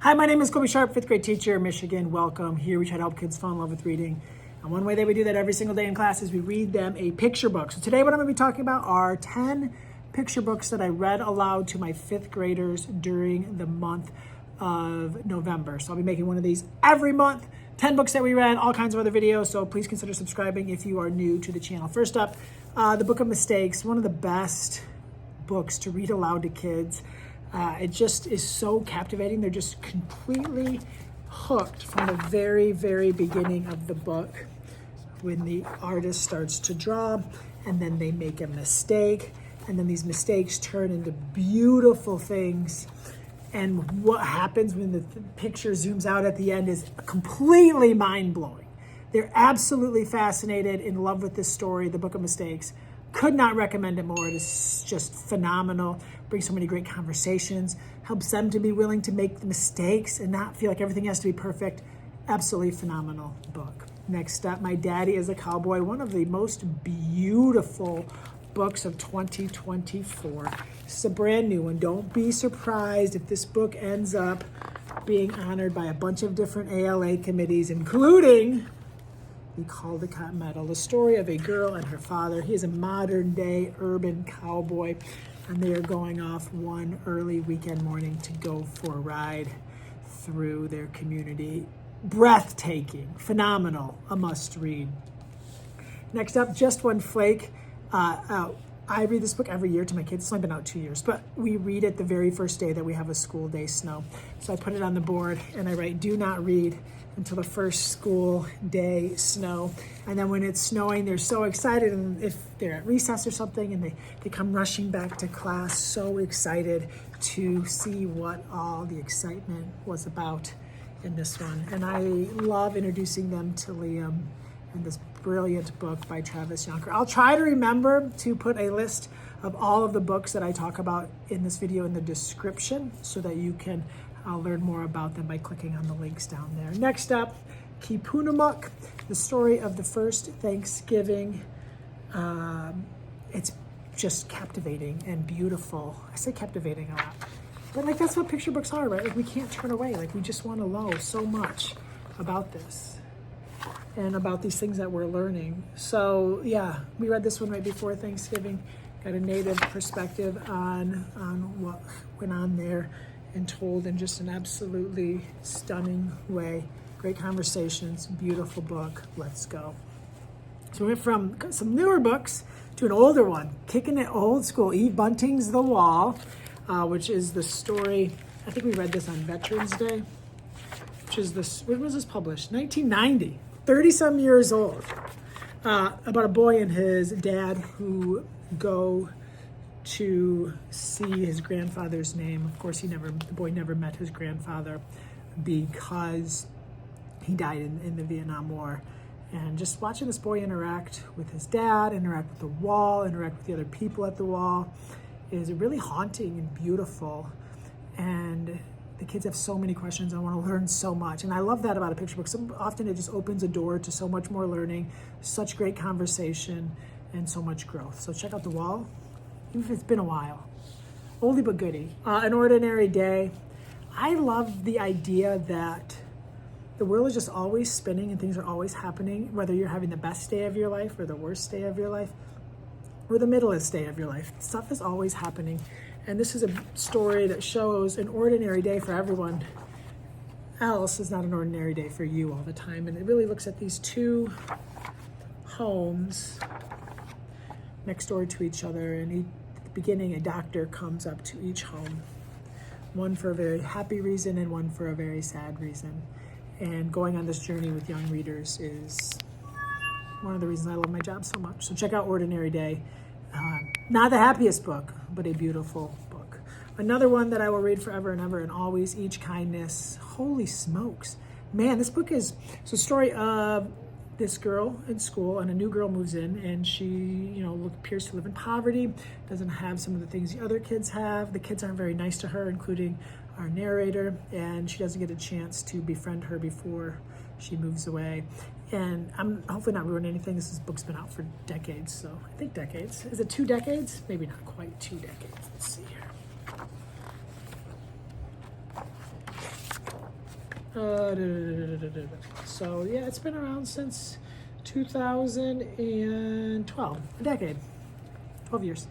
Hi, my name is Colby Sharp, fifth grade teacher in Michigan. Welcome. Here we try to help kids fall in love with reading. And one way that we do that every single day in class is we read them a picture book. So today what I'm going to be talking about are 10 picture books that I read aloud to my fifth graders during the month of November. So I'll be making one of these every month. 10 books that we read, all kinds of other videos. So please consider subscribing if you are new to the channel. First up, The Book of Mistakes, one of the best books to read aloud to kids. It just is so captivating. They're just completely hooked from the very, very beginning of the book when the artist starts to draw and then they make a mistake and then these mistakes turn into beautiful things. And what happens when the picture zooms out at the end is completely mind-blowing. They're absolutely fascinated, in love with this story, The Book of Mistakes. Could not recommend it more. It is just phenomenal. Brings so many great conversations. Helps them to be willing to make the mistakes and not feel like everything has to be perfect. Absolutely phenomenal book. Next up, My Daddy is a Cowboy. One of the most beautiful books of 2024. It's a brand new one. Don't be surprised if this book ends up being honored by a bunch of different ALA committees, including the Caldecott Medal, the story of a girl and her father. He is a modern day urban cowboy, and they are going off one early weekend morning to go for a ride through their community. Breathtaking, phenomenal, a must read. Next up, Just One Flake. I read this book every year to my kids. It's only been out 2 years, but we read it the very first day that we have a school day snow. So I put it on the board and I write, do not read until the first school day snow. And then when it's snowing, they're so excited. And if they're at recess or something and they come rushing back to class, so excited to see what all the excitement was about in this one. And I love introducing them to Liam in this brilliant book by Travis Yonker. I'll try to remember to put a list of all of the books that I talk about in this video in the description so that you can learn more about them by clicking on the links down there. Next up, Keepunumuk, the story of the first Thanksgiving. It's just captivating and beautiful. I say captivating a lot, but like that's what picture books are, right? Like we can't turn away. Like we just want to know so much about this and about these things that we're learning. So yeah, we read this one right before Thanksgiving, got a native perspective on what went on there and told in just an absolutely stunning way. Great conversations, beautiful book, let's go. So we went from some newer books to an older one, kicking it old school, Eve Bunting's The Wall, which is the story, I think we read this on Veterans Day, which is this, when was this published? 1990. 30-some years old, about a boy and his dad who go to see his grandfather's name. Of course, the boy never met his grandfather because he died in the Vietnam War. And just watching this boy interact with his dad, interact with the wall, interact with the other people at the wall is really haunting and beautiful. And the kids have so many questions. I want to learn so much. And I love that about a picture book. Often it just opens a door to so much more learning, such great conversation, and so much growth. So check out The Wall, even if it's been a while. Oldie but goodie. An Ordinary Day. I love the idea that the world is just always spinning and things are always happening, whether you're having the best day of your life or the worst day of your life or the middlest day of your life. Stuff is always happening. And this is a story that shows an ordinary day for everyone else is not an ordinary day for you all the time. And it really looks at these two homes next door to each other. And at the beginning, a doctor comes up to each home, one for a very happy reason and one for a very sad reason. And going on this journey with young readers is one of the reasons I love my job so much. So check out Ordinary Day. Not the happiest book, but a beautiful book. Another one that I will read forever and ever and always, Each Kindness. Holy smokes. Man, this book is a story of this girl in school, and a new girl moves in, and she, appears to live in poverty, doesn't have some of the things the other kids have. The kids aren't very nice to her, including our narrator, and she doesn't get a chance to befriend her before she moves away. And I'm hopefully not ruining anything. This book's been out for decades, so I think decades. Is it 2 decades? Maybe not quite 2 decades. Let's see here. So yeah, it's been around since 2012, a decade, 12 years.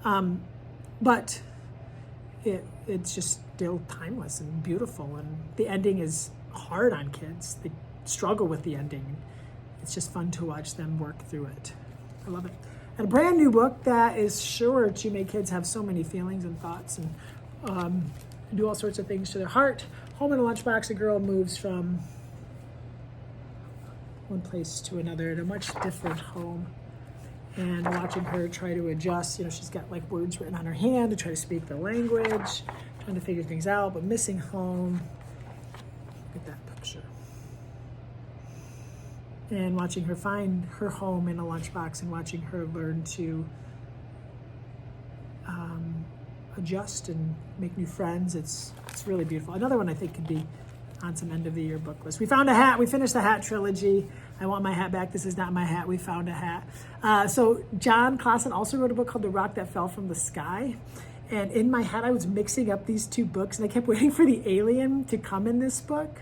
But it's just still timeless and beautiful, and the ending is hard on kids. They struggle with the ending. It's just fun to watch them work through it. I love it. And a brand new book that is sure to make kids have so many feelings and thoughts and do all sorts of things to their heart. Home in a Lunchbox, a girl moves from one place to another in a much different home. And watching her try to adjust, she's got like words written on her hand to try to speak the language, trying to figure things out, but missing home. Look at that picture. And watching her find her home in a lunchbox and watching her learn to adjust and make new friends. It's really beautiful. Another one I think could be on some end of the year book list. We found a hat. We finished the hat trilogy. I want my hat back. This is not my hat. We found a hat. So John Clausen also wrote a book called The Rock That Fell from the Sky. And in my head, I was mixing up these two books, and I kept waiting for the alien to come in this book.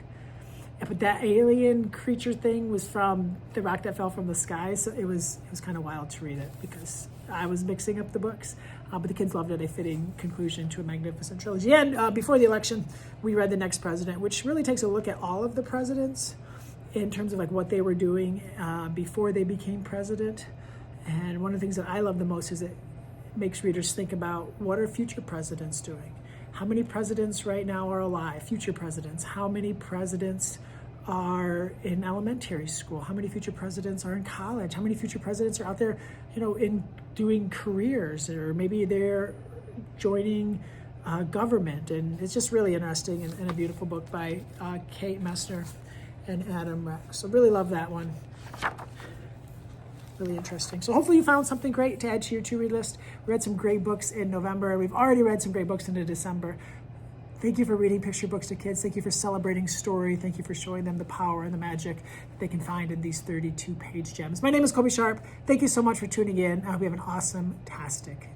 But that alien creature thing was from The Rock That Fell from the Sky. So it was kind of wild to read it because I was mixing up the books. But the kids loved it, a fitting conclusion to a magnificent trilogy. And before the election, we read The Next President, which really takes a look at all of the presidents in terms of like what they were doing before they became president. And one of the things that I love the most is it makes readers think about, what are future presidents doing? How many presidents right now are alive, future presidents? How many presidents are in elementary school? How many future presidents are in college? How many future presidents are out there, in doing careers, or maybe they're joining government? And it's just really interesting and a beautiful book by Kate Messner and Adam Rex. So really love that one. Really interesting. So hopefully you found something great to add to your to-read list. We read some great books in November. We've already read some great books into December. Thank you for reading picture books to kids. Thank you for celebrating story. Thank you for showing them the power and the magic that they can find in these 32-page gems. My name is Colby Sharp. Thank you so much for tuning in. I hope you have an awesome-tastic